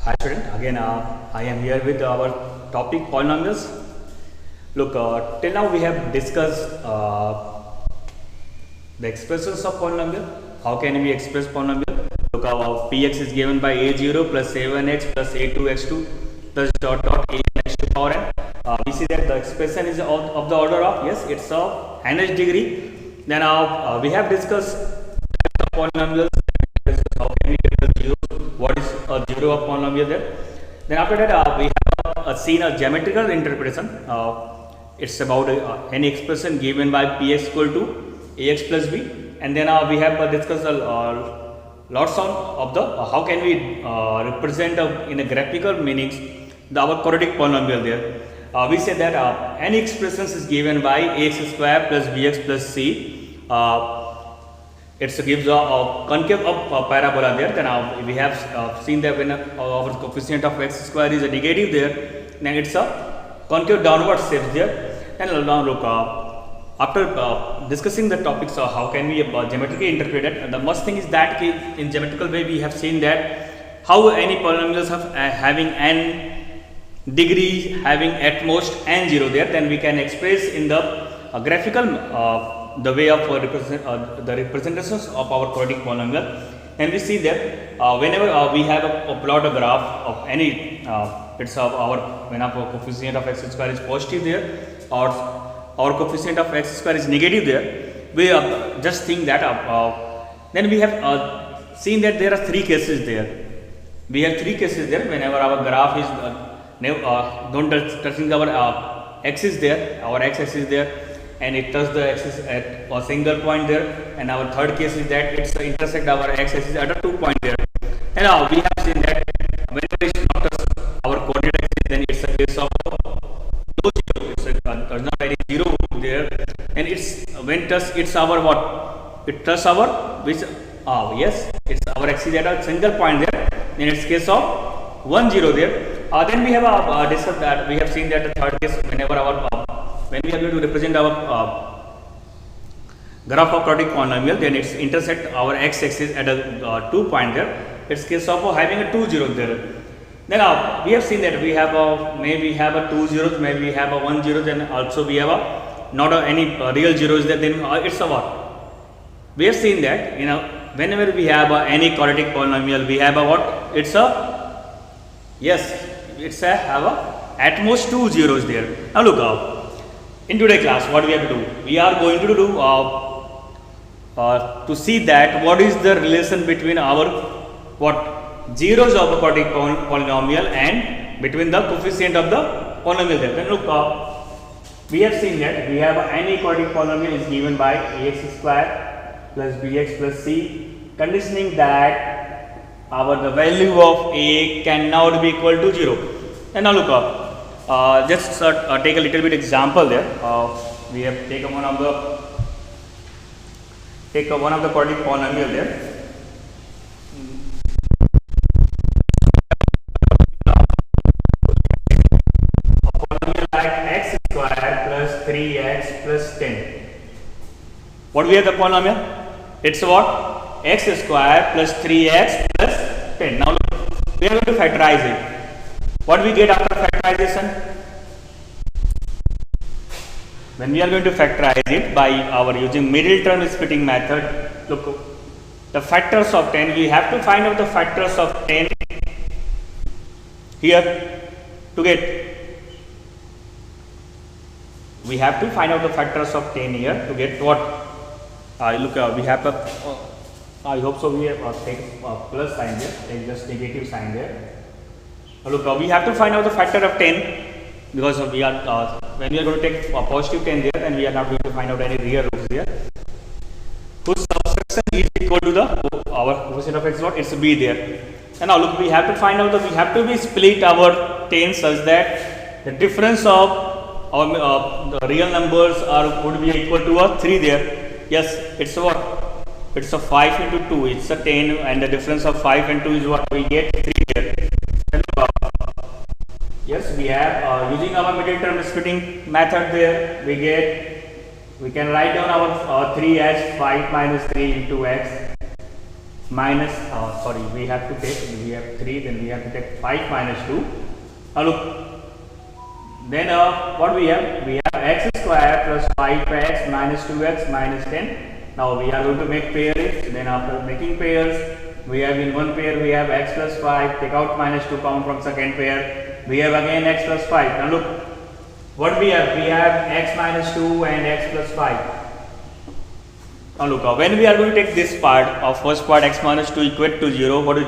Hi student, again I am here with our topic polynomials. Look, till now we have discussed the expressions of polynomial. How can we express polynomial? Look, our px is given by a0 plus a1x plus a2x2 plus dot dot a x to power n. We see that the expression is of the order of, yes, it's of nth degree. Then we have discussed polynomials. How can we get the zeros? What is a zero of polynomial there? Then after that we have seen a geometrical interpretation. It's about any expression given by px equal to ax plus b, and then we have discussed lots of the how can we represent in a graphical meanings our quadratic polynomial there. We say that any expressions is given by ax square plus bx plus c. It gives a concave parabola there. Then we have seen that when our coefficient of x square is a negative there, then it's a concave downward shape there. And now look, after discussing the topics of how can we geometrically interpret it, the most thing is that in geometrical way we have seen that how any polynomials have having n degree, having at most n0 there, then we can express in the graphical the way of the representations of our quadratic polynomial. And we see that whenever we have a plot a graph of any it's of our when our coefficient of x square is positive there or our coefficient of x square is negative there, we just think that then we have seen that there are three cases there. We have three cases there whenever our graph is don't touching our x is there, our x axis is there, and it touches the axis at a single point there. And our third case is that it's intersect our x axis at a 2 point there. And we have seen that whenever it's not touch our coordinate axis, then it's a case of no zero. There's not any zero there. And it's when touch it's our what? It touches our which yes, it's our axis at a single point there. In its case of 1 0 there. Then we have discussed that we have seen that the third case whenever our when we are going to represent our graph of quadratic polynomial, then it's intersect our x axis at a 2 point there. It's case of having a 2 0 there. Then we have seen that we have maybe have a 2 zeros, maybe we have a 1 0, then also we have a not any real zeros there. Then it's a what? We have seen that whenever we have any quadratic polynomial, we have a what? It's a yes, it's a have a at most 2 zeros there. Now look out. In today's class, what we have to do? We are going to do to see that what is the relation between our what zeros of a quadratic polynomial and between the coefficient of the polynomial there. Then look, we have seen that we have any quadratic polynomial is given by ax square plus bx plus c, conditioning that the value of a cannot be equal to 0. And now look up. Just take a little bit example there. We have taken one of the quadratic polynomial there. A polynomial like x square plus 3x plus 10. What we have the polynomial? It's what? X square plus 3x plus 10. Now look, we are going to factorize it. What we get after factorization? When we are going to factorize it by our using middle term splitting method, look, the factors of 10, we have to find out the factors of 10 here to get. We have to find out the factors of 10 here to get what? Look, we have a, I hope so we have take a plus sign there, take just negative sign there. Look, we have to find out the factor of 10 because we are when we are going to take a positive 10 there, then we are not going to find out any real roots there. Whose subtraction is equal to the our coefficient of x naught, it's b there. And now look, we have to find out that we have to be split our 10 such that the difference of our the real numbers would be equal to a 3 there. Yes, it's a what? It's a 5 into 2. It's a 10, and the difference of 5 and 2 is what we get 3 there. Yes, we have using our middle term splitting method there, we can write down our 3 as 5 minus 3 into x minus, sorry, we have 3, then we have to take 5 minus 2. Now look, then what we have? We have x square plus 5x minus 2x minus 10. Now we are going to make pairs. Then after making pairs, we have in one pair we have x plus 5, take out minus 2, count from second pair. We have again x plus 5. Now look, what we have? We have x minus 2 and x plus 5. Now look, when we are going to take this part of first part x minus 2 equate to 0, what is,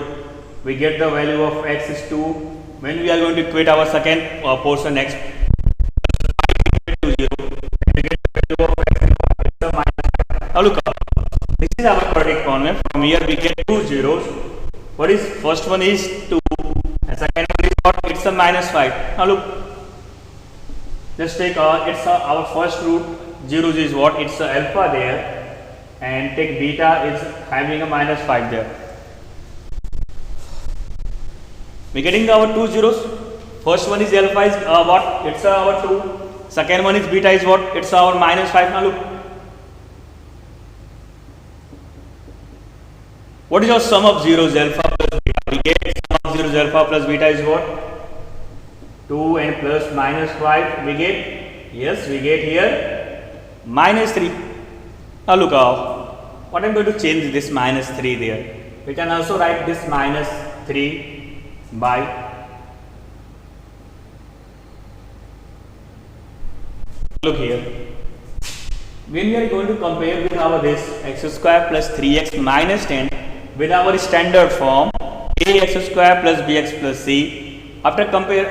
we get the value of x is 2. When we are going to equate our second portion x to 0, we get the value of x is minus 5. Now look, this is our quadratic polynomial. From here we get two zeros. What is first one is 2 and second one is what? It's a minus 5. Now look, just take it's our first root. Zeros is what? It's a alpha there, and take beta is having a minus 5 there. We getting our two zeros. First one is alpha is what? It's our 2. Second one is beta is what? It's our minus 5. Now look, what is your sum of zeros? Alpha plus beta. We get sum of zeros alpha plus beta is what? 2 and plus minus 5. We get, yes, we get here minus 3. Now look, what I'm going to change this minus 3 there. We can also write this minus 3 by, look here, when we are going to compare with our this x square plus 3x minus 10 with our standard form ax square plus bx plus c, after compare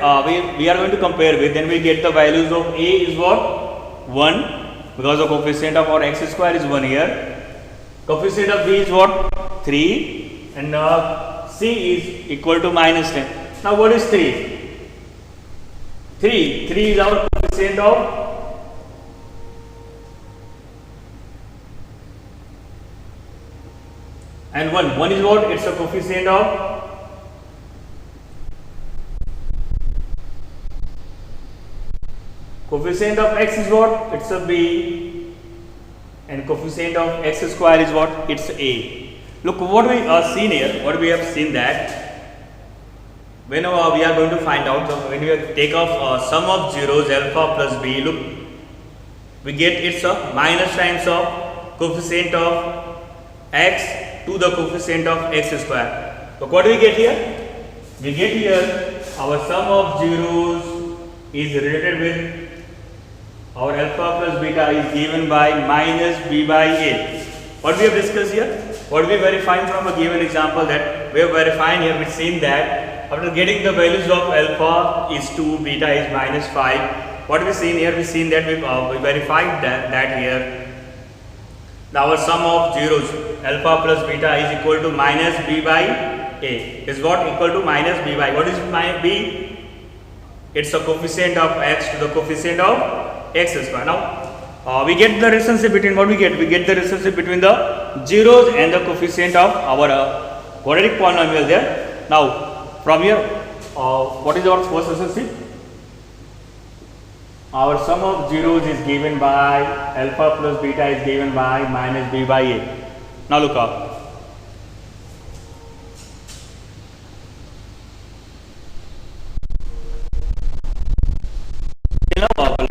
we are going to compare with, then we get the values of a is what? 1, because the coefficient of our x square is 1 here, coefficient of b is what? 3, and c is equal to minus 10. Now what is 3? 3 is our coefficient of, and 1 is what? It's a coefficient of, coefficient of x is what? It's a b, and coefficient of x square is what? It's a. Look, what we are seen here, what we have seen that when we are going to find out, when we take off sum of zeros alpha plus b, look, we get it's a minus times of coefficient of x to the coefficient of x square. So what do we get here? We get here our sum of zeros is related with our alpha plus beta is given by minus b by a. What we have discussed here? What we verifying from a given example, that we have verifying here, we've seen that after getting the values of alpha is 2, beta is minus 5. What we seen here? We seen that we verified that here. Now our sum of zeros alpha plus beta is equal to minus b by a. Is what? Equal to minus b by, what is my b? It's a coefficient of x to the coefficient of x square. Now we get the relationship between, what we get? We get the relationship between the zeros and the coefficient of our quadratic polynomial there. Now from here, what is our first relationship? Our sum of zeros is given by alpha plus beta is given by minus b by a. Now look up.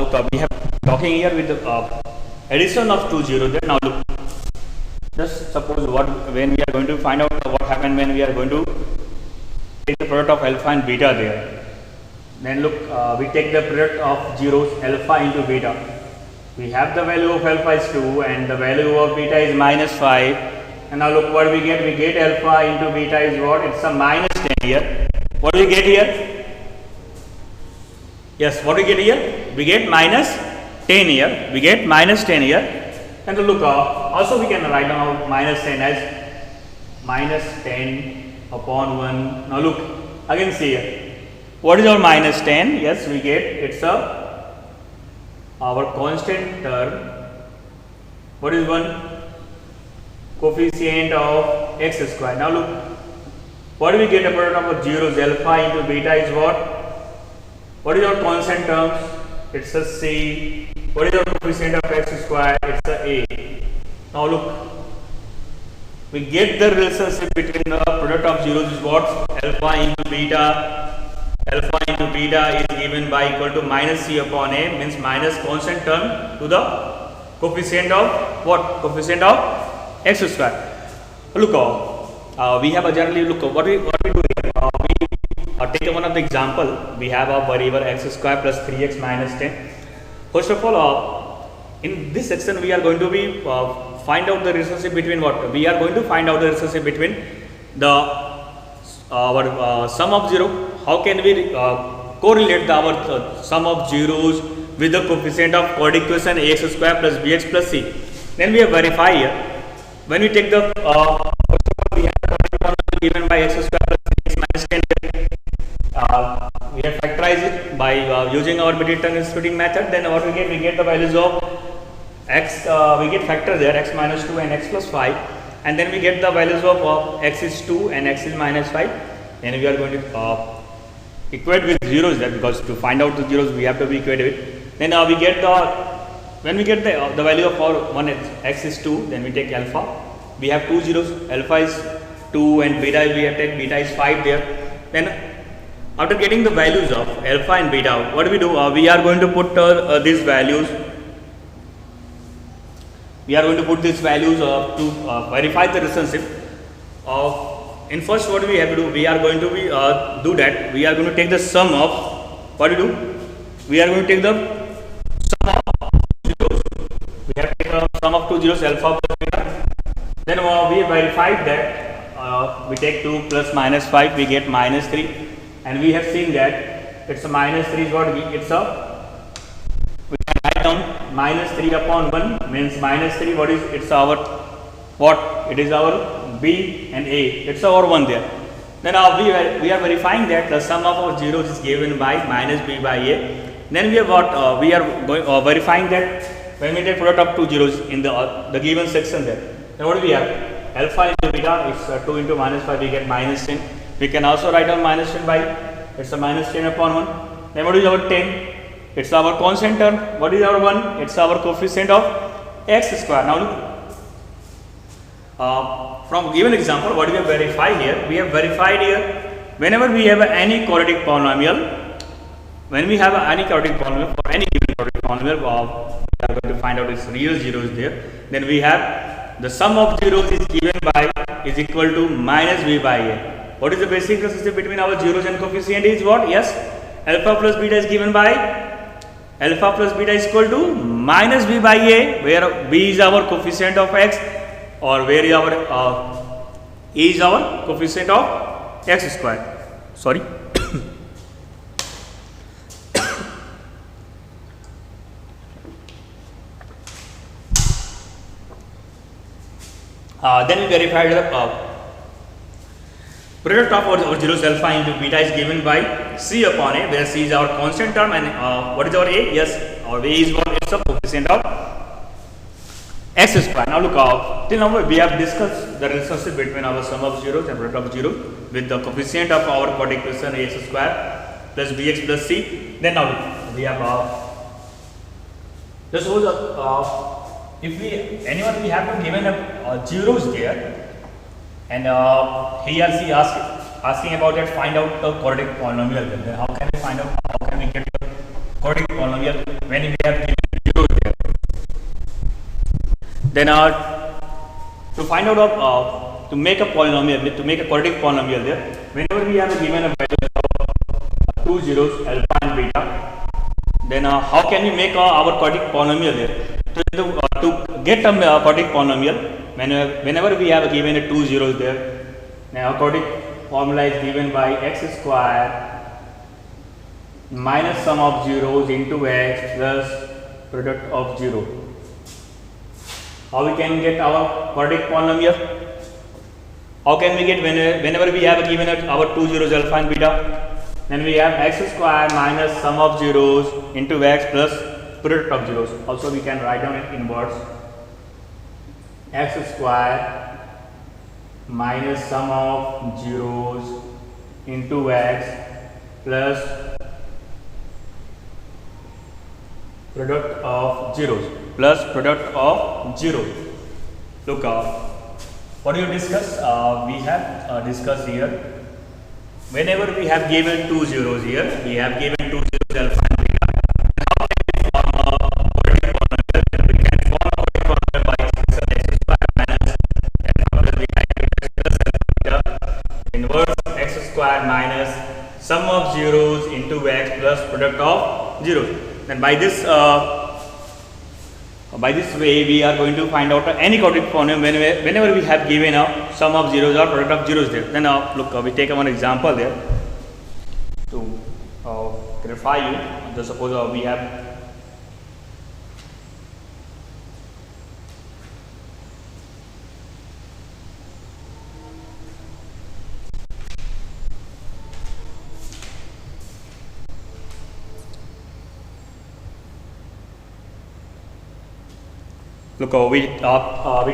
Look up. We have talking here with the addition of two zeros there. Now look, just suppose when we are going to find out what happened when we are going to take the product of alpha and beta there. Then look, we take the product of zeros alpha into beta. We have the value of alpha is 2 and the value of beta is minus 5. And now look what we get. We get alpha into beta is what? It's a minus 10 here. What do we get here? Yes, what do we get here? We get minus 10 here. We get minus 10 here. And look, also we can write down minus 10 as minus 10 upon 1. Now look, again see here. What is our minus 10? Yes, we get it's our constant term. What is 1? Coefficient of x square. Now look, what do we get? A product of zeros alpha into beta is what? What is our constant terms? It's a c. What is our coefficient of x square? It's a a. Now look, we get the relationship between the product of zeros is what? Alpha into beta. Alpha into beta is given by equal to minus c upon a, means minus constant term to the coefficient of what? Coefficient of x square. Look, we have a generally look what we do here. We take one of the example. We have a variable x square plus 3x minus 10. First of all, in this section we are going to be find out the relationship between what? We are going to find out the relationship between the sum of zero. How can we correlate our sum of zeros with the coefficient of quadratic equation ax square plus bx plus c? Then we have verify here. When we take the we have given by x square plus x minus 10. We have factorized it by using our mid-term splitting method. Then what we get? We get the values of x. We get factor there x minus 2 and x plus 5, and then we get the values of x is 2 and x is minus 5. And we are going to equate with zeros there, because to find out the zeros we have to be equated with. Then we get the when we get the value of our one x is 2, then we take alpha. We have two zeros. Alpha is 2 and beta we have taken beta is 5 there. Then after getting the values of alpha and beta, what do? We are going to put these values. We are going to put these values to verify the relationship of. In first, what we have to do? We are going to be do that. We are going to take the sum of what do? We are going to take the sum of zeros. We have to take the sum of two zeros, alpha plus beta. Then we verified that we take 2 plus minus 5, we get minus 3. And we have seen that it's a minus 3 is what it's a, we can write down minus 3 upon 1 means minus 3 what is, it's our what, it is our b and a, it's our 1 there. Then we are verifying that the sum of our zeros is given by minus b by a. Then we have got we are verifying that when we take product of two zeros in the given section there. Then what do we have? Alpha into beta, it's 2 into minus 5, we get minus 10. We can also write down minus 10 by, it's a minus 10 upon 1. Then what is our 10? It's our constant term. What is our 1? It's our coefficient of x square. Now look, from given example, what we have verified here? We have verified here, whenever we have any quadratic polynomial, when we have any quadratic polynomial for any given quadratic polynomial, we are going to find out its real zeros there. Then we have the sum of zeros is given by is equal to minus b by a. What is the basic relationship between our zeros and coefficient is what? Yes, alpha plus beta is given by alpha plus beta is equal to minus b by a, where b is our coefficient of x, or where is our a is our coefficient of x square. Sorry. Then we verified the product of our zeros alpha into beta is given by c upon a, where c is our constant term and what is our a? Yes, our a is what? It's a coefficient of x square. Now look, till now we have discussed the relationship between our sum of zeros and product of zeros with the coefficient of our quadratic equation ax square plus bx plus c. Then now look, we have just suppose if we have given zeros there, and he or she asking about that, find out the quadratic polynomial. Then how can we find out? How can we get the quadratic polynomial when we have given zeros there? Then to find out to make a polynomial, to make a quadratic polynomial there, whenever we have given a value of two zeros alpha and beta, then how can we make our quadratic polynomial there? To get a quadratic polynomial, whenever we have given a two zeros there, now quadratic formula is given by x square minus sum of zeros into x plus product of zero. How we can get our quadratic polynomial? How can we get whenever we have given our two zeros alpha and beta? Then we have x square minus sum of zeros into x plus product of zeros. Also we can write down it in words. X square minus sum of zeros into x plus product of zeros. Look, What do you discuss? We have discussed here. Whenever we have given two zeros here, we have given two zeros alpha and beta. How can we form a quadratic polynomial? We can form a quadratic polynomial by expressing x square minus alpha plus beta plus alpha beta inverse x square minus sum of zeros into x plus product of zeros. And by this way we are going to find out any quadratic polynomial whenever we have given a sum of zeros or product of zeros there. Then look, we take one example there to clarify you. Just suppose we have look, we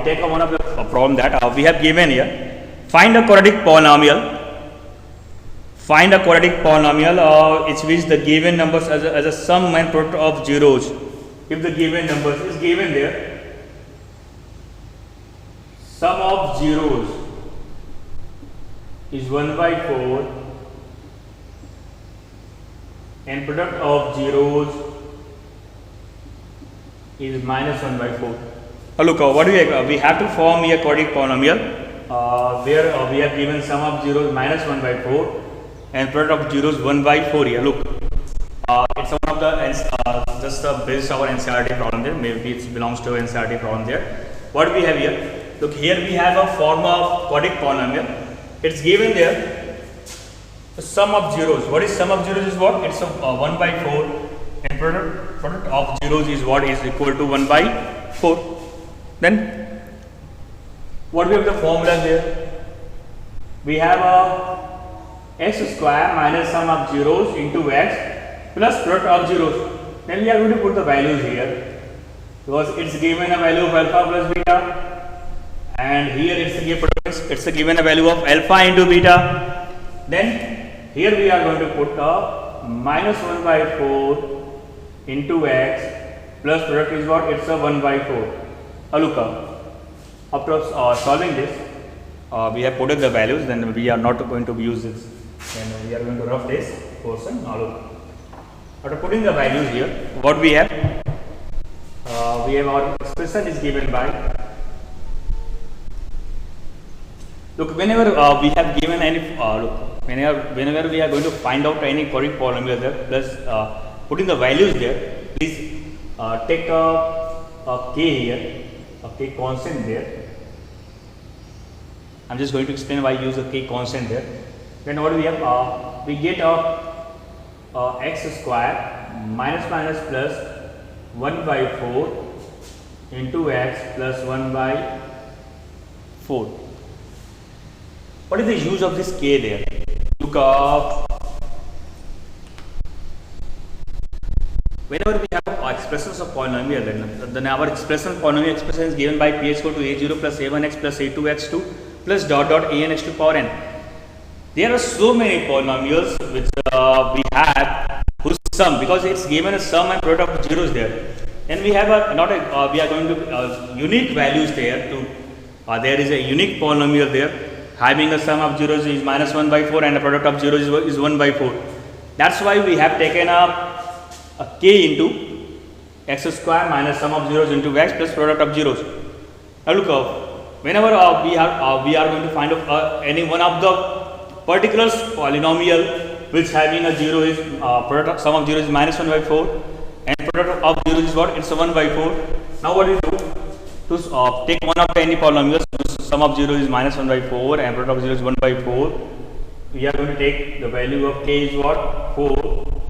take one of the problem that we have given here. Find a quadratic polynomial. Find a quadratic polynomial it's which the given numbers as a sum and product of zeros. If the given numbers is given there, sum of zeros is 1 by 4 and product of zeros is minus 1 by 4. Look, what do we have to form a quadratic polynomial where we have given sum of zeros minus 1 by 4 and product of zeros 1 by 4 here. Look, it's one of the just based our NCERT problem there. Maybe it belongs to NCERT problem there. What we have here? Look, here we have a form of quadratic polynomial. It's given there the sum of zeros. What is sum of zeros is what? It's 1 by 4 and product of zeros is what is equal to 1 by 4. Then what we have the formula there? We have a x square minus sum of zeros into x plus product of zeros. Then we are going to put the values here because it's given a value of alpha plus beta, and here it's given a value of alpha into beta. Then here we are going to put a minus 1 by 4 into x plus product is what? It's a 1 by 4. Look, after solving this, we have put in the values. Then we are not going to use this. Then we are going to rough this portion. Look, after putting the values here, what we have? We have our expression is given by. Look, whenever we have given any whenever we are going to find out any quadratic polynomial there, plus putting the values there, please take a k here, a k constant there. I'm just going to explain why I use a k constant there. Then what do we have? We get x square minus plus 1 by 4 into x plus 1 by 4. What is the use of this k there? Look up. Whenever we have expressions of polynomial, then our polynomial expression is given by p equal to a0 plus a1x plus a2x2 plus dot an x to power n. There are so many polynomials which we have whose sum, because it's given a sum and product of zeros there, and we have we are going to unique values there. There is a unique polynomial there having a sum of zeros is minus 1 by 4 and a product of zeros is 1 by 4. That's why we have taken a k into x square minus sum of zeros into x plus product of zeros. Now look, whenever we are going to find out any one of the particular polynomial which having a zero is product of sum of zeros is minus 1 by 4 and product of zeros is what? It's a 1 by 4. Now what do you do? To take one of the any polynomials, sum of 0 is minus 1 by 4 and product of 0 is 1 by 4. We are going to take the value of k is what? 4.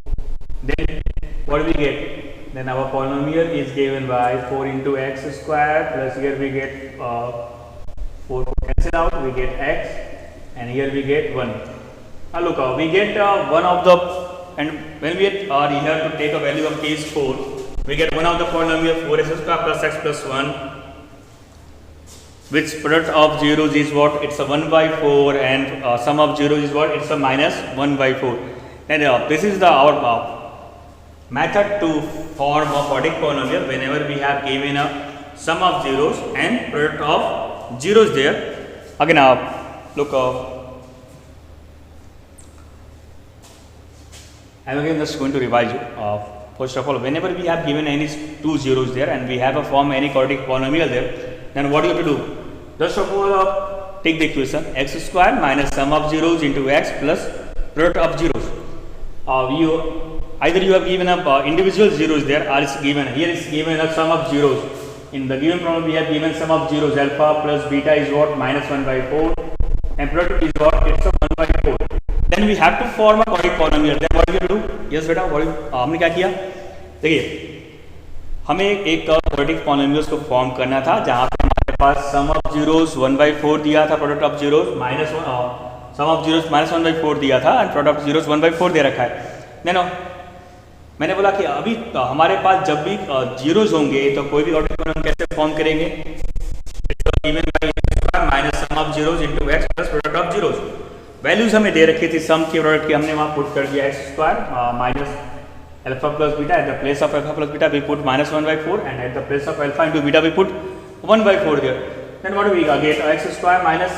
Then what do we get? Then our polynomial is given by 4 into x square plus here we get 4 cancel out, we get x, and here we get 1. Now look, we get one of the, and when we are here to take a value of k is 4, we get one of the polynomial 4x square plus x plus 1, which product of zeros is what? It's a 1 by 4 and sum of zeros is what? It's a minus 1 by 4. And this is our method to form a quadratic polynomial whenever we have given a sum of zeros and product of zeros there. again look I'm again just going to revise you. First of all, whenever we have given any two zeros there and we have a form any quadratic polynomial there, then what you have to do? Just suppose take the equation x square minus sum of zeros into x plus product of zeros. Either you have given up individual zeros there, or it's given here is given a sum of zeros. In the given problem, we have given sum of zeros alpha plus beta is what minus 1 by 4, and product is what it's a 1 by 4. Then we have to form a quadratic polynomial. Then what we have to do? Yes बेटा, हमने क्या किया? देखिए, हमें एक quadratic polynomials को form करना था जहाँ पे हमारे पास सम ऑफ जीरोस 1 by 4 दिया था, product of zeros minus sum of zeros minus 1 by 4 दिया था and product of zeros 1 by 4 दे रखा है. देन मैंने बोला कि अभी हमारे पास जब भी जीरोस होंगे तो कोई भी quadratic polynomial कैसे फॉर्म करेंगे? Minus sum of zeros into x plus product of zeros. Values हमें दे रखी थी सम की प्रोडक्ट की, हमने वहाँ पुट कर दिया x square minus alpha plus beta. At the place of alpha plus beta we put minus 1 by 4 and at the place of alpha into beta we put 1 by 4 there. Then what we get x square minus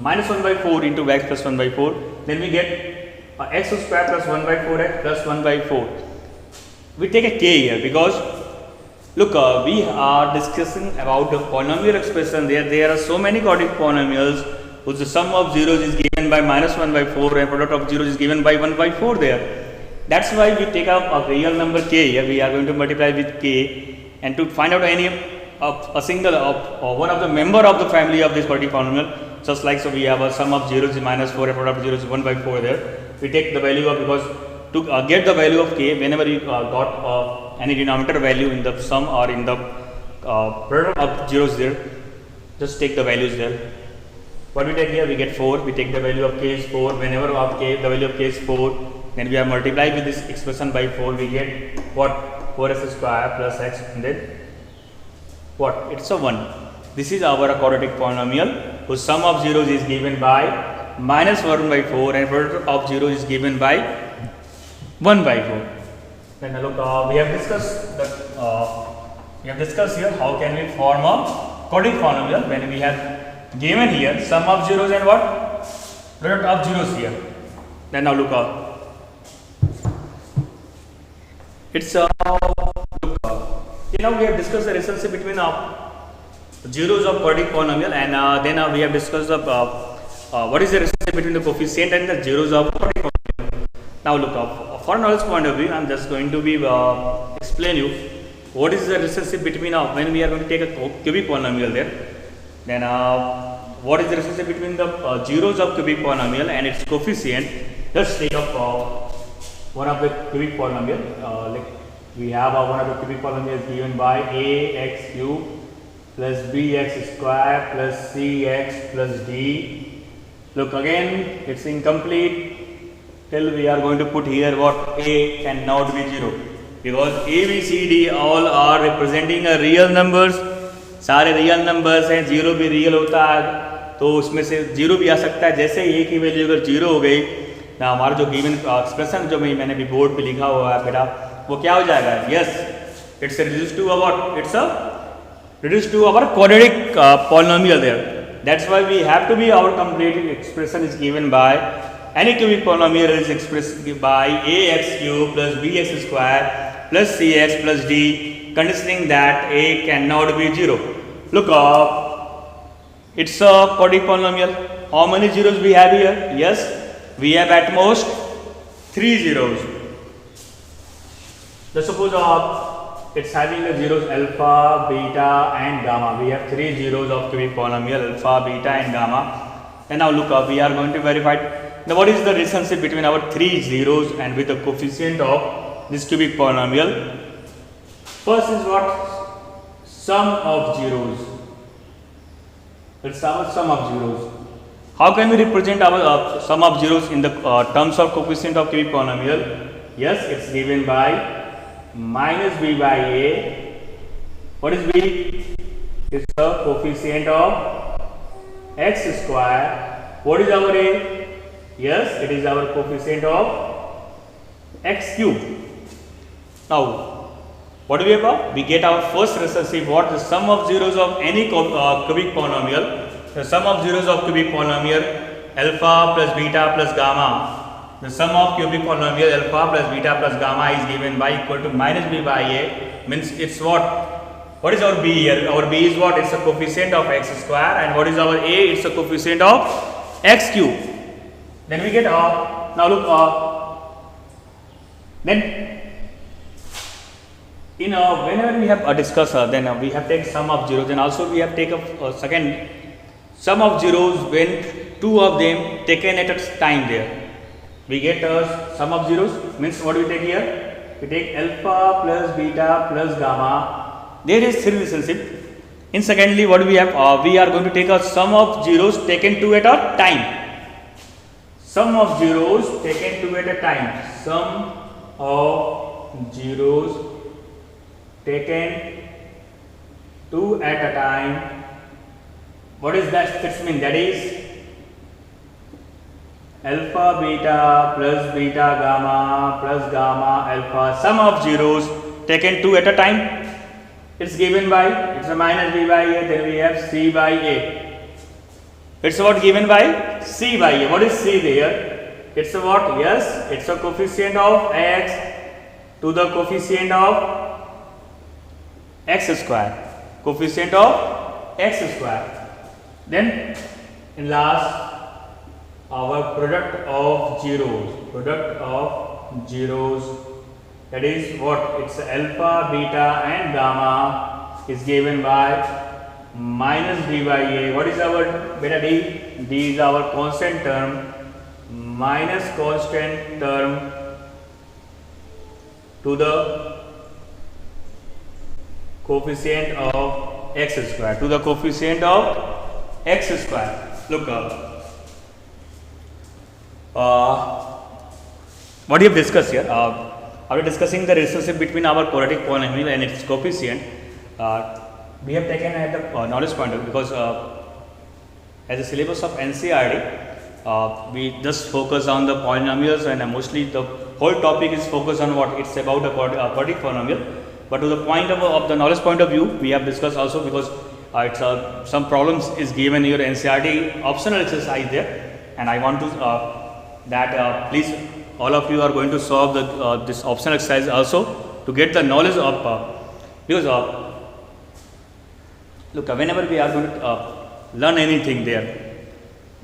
1 by 4 into x plus 1 by 4. Then we get x square plus 1 by 4x plus 1 by 4. We take a k here because look we are discussing about the polynomial expression there. There are so many quadratic polynomials whose sum of zeros is given by minus 1 by 4 and product of zeros is given by 1 by 4 there. That's why we take up a real number k here. We are going to multiply with k and to find out any a single one of the member of the family of this quadratic polynomial. Just like so we have a sum of zeros is minus 4 and product of zeros is 1 by 4 there. We take the value of, because to get the value of k, whenever you got any denominator value in the sum or in the product of zeros there, just take the values there. What we take here? We get 4. We take the value of k is 4. Whenever of k, the value of k is 4, then we are multiplied with this expression by 4. We get what? 4x square plus x, and then what? It's a 1. This is our quadratic polynomial whose sum of zeros is given by minus 1 by 4 and product of zeros is given by 1 by 4. Then look, we have discussed that. We have discussed here how can we form a quadratic polynomial when we have given here sum of zeros and what? Product of zeros here. Then now look it's look now we have discussed the relationship between zeros of quadratic polynomial and then we have discussed what is the relationship between the coefficient and the zeros of quadratic polynomial. Now look for knowledge point of view, I am just going to be explain you what is the relationship between when we are going to take a cubic polynomial there. Then what is the relationship between the zeros of cubic polynomial and its coefficient? Let's take up one of the cubic polynomial. Like we have one of the cubic polynomials given by ax cube plus bx square plus cx plus d. Look again, it's incomplete till we are going to put here what a cannot be 0, because a b c d all are representing a real numbers. सारे real numbers हैं, zero भी real होता है तो उसमें से zero भी आ सकता है. जैसे ए की वैल्यू अगर जीरो हो गई ना, हमारा जो गिवन एक्सप्रेशन जो मैंने भी बोर्ड पे लिखा हुआ है बेटा, वो क्या हो जाएगा? Yes, it's reduce to our it's a reduce to our quadratic polynomial there. That's why we have to be our complete expression is given by any cubic polynomial is expressed by ax cube plus bx square plus cx plus d, considering that a cannot be 0. Look it's a quadratic polynomial. How many zeros we have here? Yes, we have at most 3 zeros. Let's suppose it's having the zeros alpha, beta and gamma. We have 3 zeros of cubic polynomial, alpha, beta and gamma. And now look we are going to verify now what is the relationship between our 3 zeros and with the coefficient of this cubic polynomial. First is what? Sum of zeros. It's our sum of zeros. How can we represent our sum of zeros in the terms of coefficient of cubic polynomial? Yes, it's given by minus b by a. What is b? It's the coefficient of x square. What is our a? Yes, it is our coefficient of x cube. Now what do we have? We get our first relationship, what the sum of zeros of any cubic polynomial the sum of zeros of cubic polynomial alpha plus beta plus gamma. The sum of cubic polynomial alpha plus beta plus gamma is given by equal to minus b by a, means it's what? What is our b here? Our b is what? It's a coefficient of x square, and what is our a? It's a coefficient of x cube. Then we get now look then in whenever we have discussed then we have taken sum of zeros, and also we have taken second sum of zeros when two of them taken at a time there. We get sum of zeros, means what do we take here? We take alpha plus beta plus gamma. There is three relationship. In secondly, what do we have? We are going to take a sum of zeros taken two at a time. Sum of zeros taken two at a time. Sum of zeros taken two at a time. What is that? That means that is alpha beta plus beta gamma plus gamma alpha. Sum of zeros taken two at a time. It's given by, it's a minus b by a, then we have c by a. It's what given by c by a. What is c there? It's a what? Yes, it's a coefficient of x to the coefficient of x square. Coefficient of x square. Then in last, our product of zeros, that is what? It's alpha, beta and gamma is given by minus d by a. What is our beta d? D is our constant term, minus constant term to the coefficient of x square, to the coefficient of x square. Look up. What we have discussed here, after discussing the relationship between our quadratic polynomial and its coefficient, we have taken at the knowledge point of view, because as a syllabus of NCERT, we just focus on the polynomials, and mostly the whole topic is focused on what? It's about a quadratic polynomial. But to the point of the knowledge point of view, we have discussed also, because it's some problems is given in your NCERT optional exercise there, and I want to that please all of you are going to solve the this optional exercise also to get the knowledge of because look, whenever we are going to learn anything there,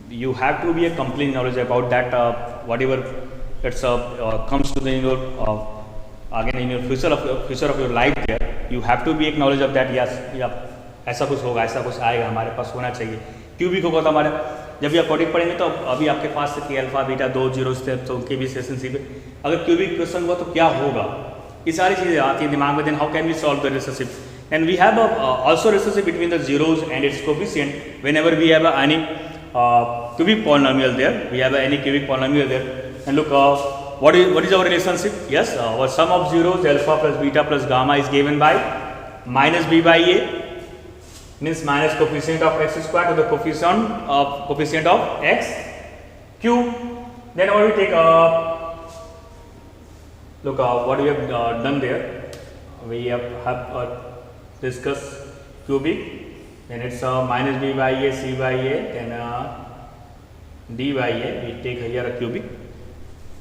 you have to be a complete knowledge about that whatever that's comes to the again in your future of your life there, you have to be knowledge of that. Yes, ऐसा कुछ होगा, ऐसा कुछ आएगा, हमारे पास होना चाहिए. Cubic होगा तो हमारे जब भी आप कोडिंग पढ़ेंगे तो अभी आपके पास कि अल्फा बीटा दो जीरोस थे, तो उनके भी रिलेशनशिप अगर क्यूबिक क्वेश्चन हुआ तो क्या होगा, ये सारी चीज़ें आती हैं दिमाग में. Then how can we solve the relationship, and we have also relationship between the zeros and its coefficient whenever we have any cubic polynomial there, we have any cubic polynomial there. And look, what is our relationship? Yes, our sum of zeros alpha plus beta plus gamma is given by minus b by a, means minus coefficient of x square to the coefficient of x cube. Then what we take look what we have done there, we have discussed cubic, then it's minus b by a, c by a, then d by a. We take here a cubic.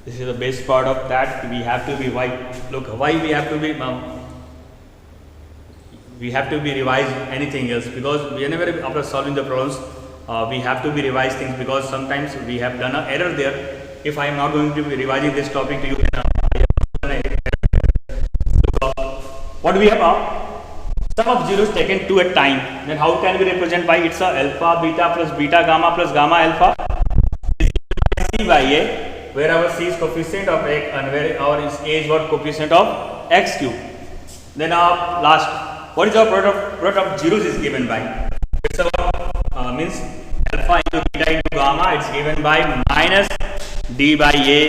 This is the base part of that. We have to be why. Look, why we have to be revised anything else, because whenever after solving the problems we have to be revised things, because sometimes we have done an error there. If I am not going to be revising this topic to you, then what do we have? Sum of zeros taken two at time. Then how can we represent by? It's a alpha beta plus beta gamma plus gamma alpha is c by a, where our c is coefficient of x and where our is a is what? Coefficient of x cube. Then last, what is our product of zeros is given by? It's our means alpha into beta into gamma. It's given by minus d by a.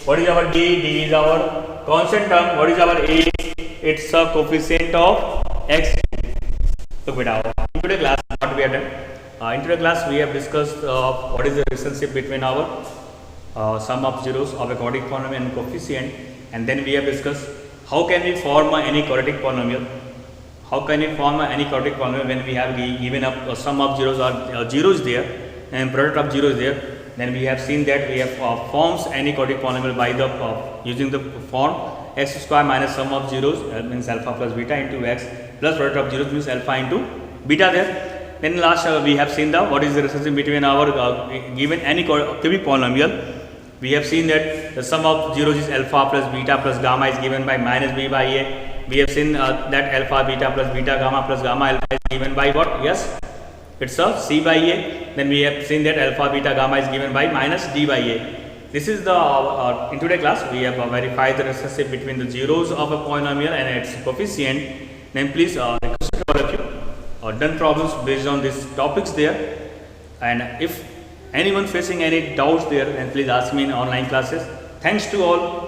What is our d? D is our constant term. What is our a? It's a coefficient of x. Look it out. Into the class, what we have done? Into the class, we have discussed what is the relationship between our sum of zeros of a quadratic polynomial and coefficient, and then we have discussed how can we form any quadratic polynomial, how can we form any quadratic polynomial when we have given up a sum of zeros or zeros there and product of zeros there? Then we have seen that we have forms any quadratic polynomial by the using the form x square minus sum of zeros means alpha plus beta into x plus product of zeros means alpha into beta there. Then last we have seen the what is the relationship between our given any cubic polynomial. We have seen that the sum of zeros is alpha plus beta plus gamma is given by minus b by a. We have seen that alpha beta plus beta gamma plus gamma alpha is given by what? Yes, it's a c by a. Then we have seen that alpha beta gamma is given by minus d by a. This is the in today's class we have verified the relationship between the zeros of a polynomial and its coefficient. Then please request all of you done problems based on these topics there, and if anyone facing any doubts there, then please ask me in online classes. Thanks to all.